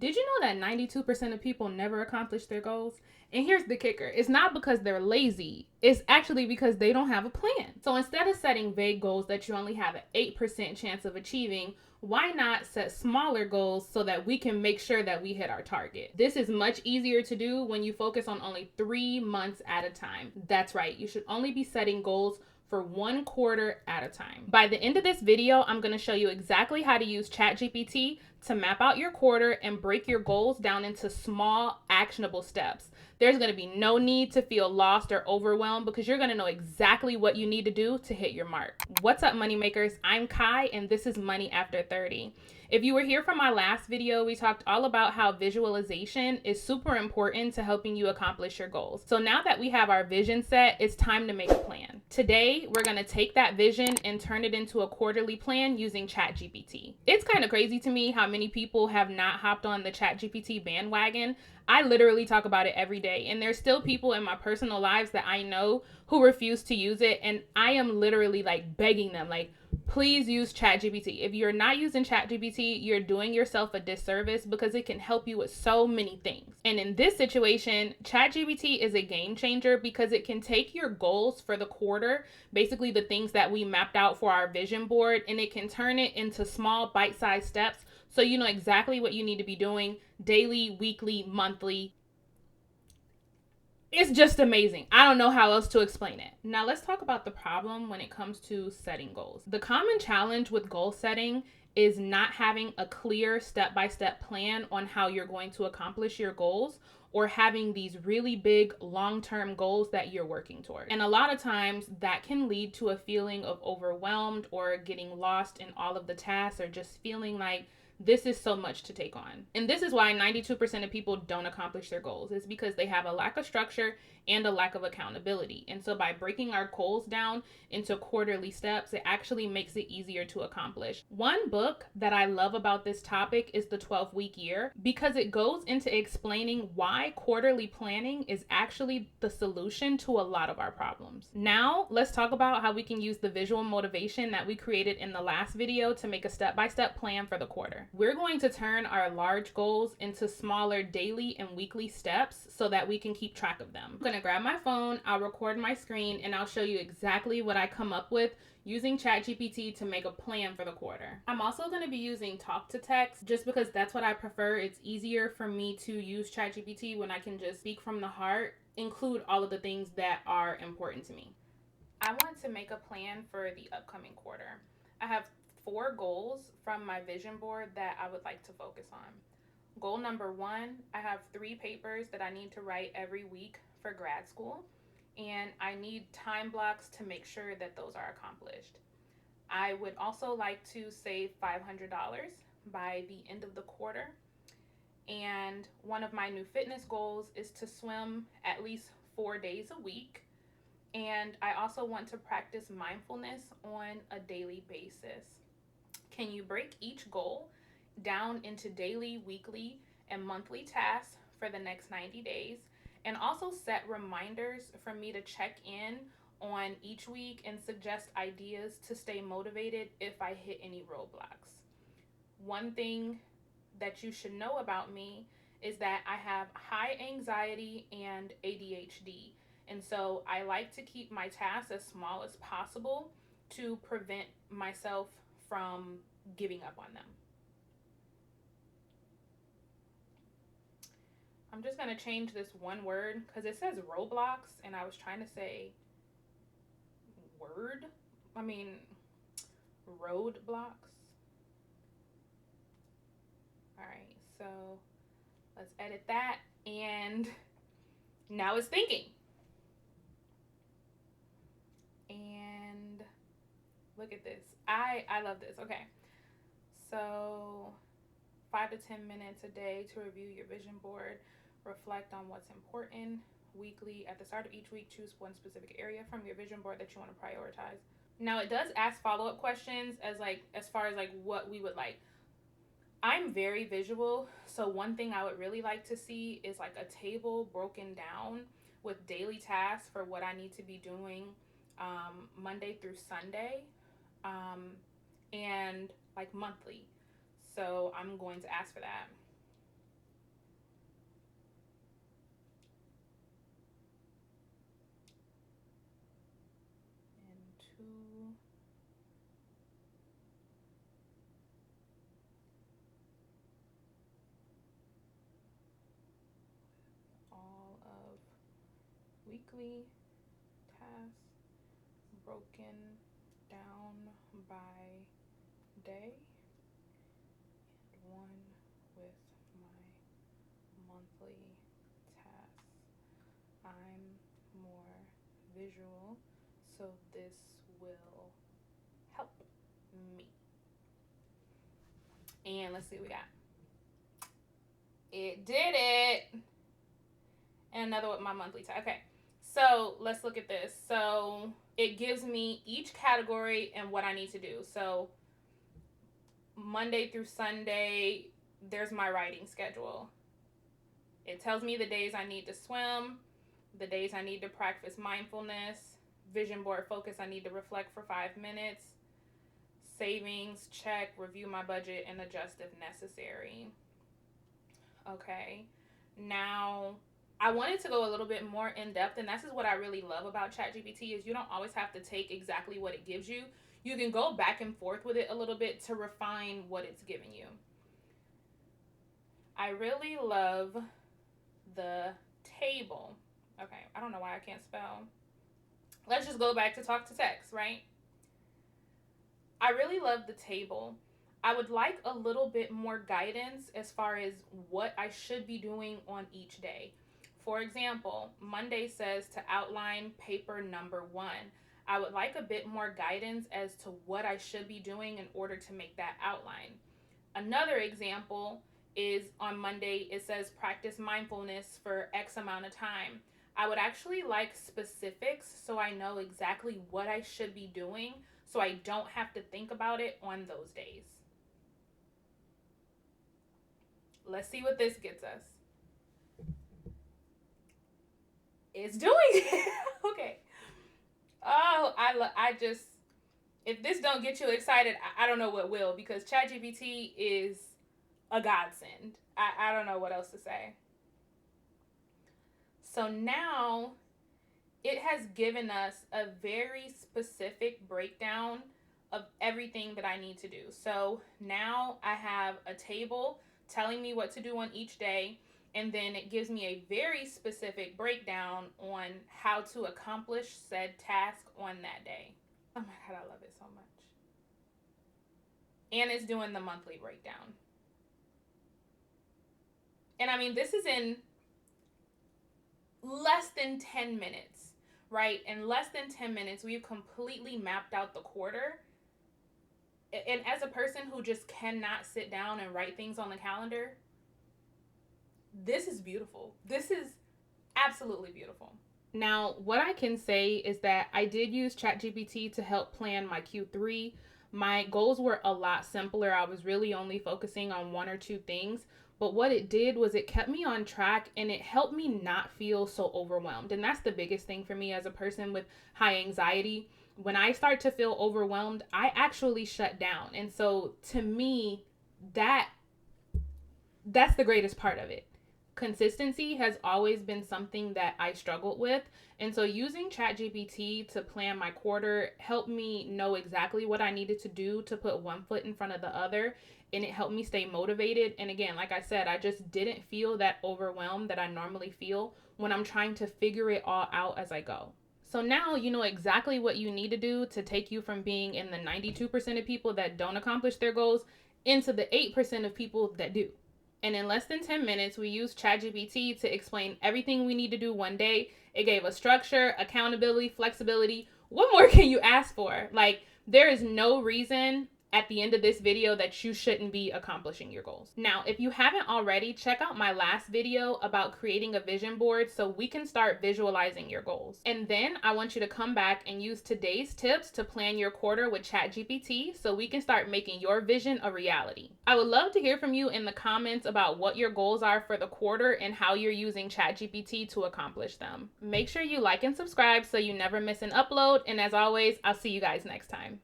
Did you know that 92% of people never accomplish their goals? And here's the kicker. It's not because they're lazy. It's actually because they don't have a plan. So instead of setting vague goals that you only have an 8% chance of achieving, why not set smaller goals so that we can make sure that we hit our target? This is much easier to do when you focus on only 3 months at a time. That's right. You should only be setting goals for 1 quarter at a time. By the end of this video, I'm going to show you exactly how to use ChatGPT to map out your quarter and break your goals down into small, actionable steps. There's going to be no need to feel lost or overwhelmed because you're going to know exactly what you need to do to hit your mark. What's up, moneymakers? I'm Kai, and this is Money After 30. If you were here from my last video, we talked all about how visualization is super important to helping you accomplish your goals. So now that we have our vision set, it's time to make a plan. Today, we're going to take that vision and turn it into a quarterly plan using ChatGPT. It's kind of crazy to me how many people have not hopped on the ChatGPT bandwagon. I literally talk about it every day, and there's still people in my personal lives that I know who refuse to use it, and I am literally like begging them, like, please use ChatGPT. If you're not using ChatGPT, you're doing yourself a disservice because it can help you with so many things. And in this situation, ChatGPT is a game changer because it can take your goals for the quarter, basically the things that we mapped out for our vision board, and it can turn it into small bite-sized steps so you know exactly what you need to be doing daily, weekly, monthly. It's just amazing. I don't know how else to explain it. Now let's talk about the problem when it comes to setting goals. The common challenge with goal setting is not having a clear step-by-step plan on how you're going to accomplish your goals, or having these really big long-term goals that you're working toward. And a lot of times that can lead to a feeling of overwhelmed or getting lost in all of the tasks, or just feeling like this is so much to take on. And this is why 92% of people don't accomplish their goals. It's because they have a lack of structure and a lack of accountability. And so by breaking our goals down into quarterly steps, it actually makes it easier to accomplish. One book that I love about this topic is The 12-Week Year, because it goes into explaining why quarterly planning is actually the solution to a lot of our problems. Now, let's talk about how we can use the visual motivation that we created in the last video to make a step-by-step plan for the quarter. We're going to turn our large goals into smaller daily and weekly steps so that we can keep track of them. I'm going to grab my phone, I'll record my screen, and I'll show you exactly what I come up with using ChatGPT to make a plan for the quarter. I'm also going to be using talk to text just because that's what I prefer. It's easier for me to use ChatGPT when I can just speak from the heart, include all of the things that are important to me. I want to make a plan for the upcoming quarter. I have 4 goals from my vision board that I would like to focus on. Goal number 1, I have 3 papers that I need to write every week for grad school, and I need time blocks to make sure that those are accomplished. I would also like to save $500 by the end of the quarter, and one of my new fitness goals is to swim at least 4 days a week, and I also want to practice mindfulness on a daily basis. Can you break each goal down into daily, weekly, and monthly tasks for the next 90 days? And also set reminders for me to check in on each week and suggest ideas to stay motivated if I hit any roadblocks. One thing that you should know about me is that I have high anxiety and ADHD. And so I like to keep my tasks as small as possible to prevent myself from giving up on them. I'm just going to change this one word because it says Roblox and I was trying to say roadblocks. All right, so let's edit that, and now it's thinking. And look at this. I love this. Okay, so 5 to 10 minutes a day to review your vision board. Reflect on what's important. Weekly, at the start of each week, choose one specific area from your vision board that you want to prioritize. Now it does ask follow-up questions as far as what we would like. I'm very visual, so one thing I would really like to see is a table broken down with daily tasks for what I need to be doing Monday through Sunday, and monthly. So I'm going to ask for that. all of weekly tasks broken down by day, and one with my monthly tasks. I'm more visual, so this will help me. And let's see what we got. It did it. And another with my monthly task. Okay, so let's look at this. So it gives me each category and what I need to do. So Monday through Sunday, there's my writing schedule. It tells me the days I need to swim, the days I need to practice mindfulness, vision board focus, I need to reflect for 5 minutes, savings, check, review my budget, and adjust if necessary. Okay, now I wanted to go a little bit more in depth, and this is what I really love about ChatGPT is you don't always have to take exactly what it gives you. You can go back and forth with it a little bit to refine what it's giving you. I really love the table. Okay, I don't know why I can't spell. Let's just go back to talk to text, right? I really love the table. I would like a little bit more guidance as far as what I should be doing on each day. For example, Monday says to outline paper number 1. I would like a bit more guidance as to what I should be doing in order to make that outline. Another example is on Monday, it says practice mindfulness for X amount of time. I would actually like specifics so I know exactly what I should be doing so I don't have to think about it on those days. Let's see what this gets us. It's doing it. Okay. Oh, I just, if this don't get you excited, I don't know what will, because ChatGPT is a godsend. I don't know what else to say. So now it has given us a very specific breakdown of everything that I need to do. So now I have a table telling me what to do on each day, and then it gives me a very specific breakdown on how to accomplish said task on that day. Oh my God, I love it so much. And it's doing the monthly breakdown. And I mean, this is in less than 10 minutes, right? In less than 10 minutes, we've completely mapped out the quarter. And as a person who just cannot sit down and write things on the calendar, this is beautiful. This is absolutely beautiful. Now, what I can say is that I did use ChatGPT to help plan my Q3. My goals were a lot simpler. I was really only focusing on 1 or 2 things. But what it did was it kept me on track and it helped me not feel so overwhelmed. And that's the biggest thing for me as a person with high anxiety. When I start to feel overwhelmed, I actually shut down. And so to me, that's the greatest part of it. Consistency has always been something that I struggled with. And so using ChatGPT to plan my quarter helped me know exactly what I needed to do to put one foot in front of the other. And it helped me stay motivated. And again, like I said, I just didn't feel that overwhelmed that I normally feel when I'm trying to figure it all out as I go. So now you know exactly what you need to do to take you from being in the 92% of people that don't accomplish their goals into the 8% of people that do. And in less than 10 minutes, we used ChatGPT to explain everything we need to do one day. It gave us structure, accountability, flexibility. What more can you ask for? Like, there is no reason at the end of this video that you shouldn't be accomplishing your goals. Now, if you haven't already, check out my last video about creating a vision board so we can start visualizing your goals. And then I want you to come back and use today's tips to plan your quarter with ChatGPT so we can start making your vision a reality. I would love to hear from you in the comments about what your goals are for the quarter and how you're using ChatGPT to accomplish them. Make sure you like and subscribe so you never miss an upload. And as always, I'll see you guys next time.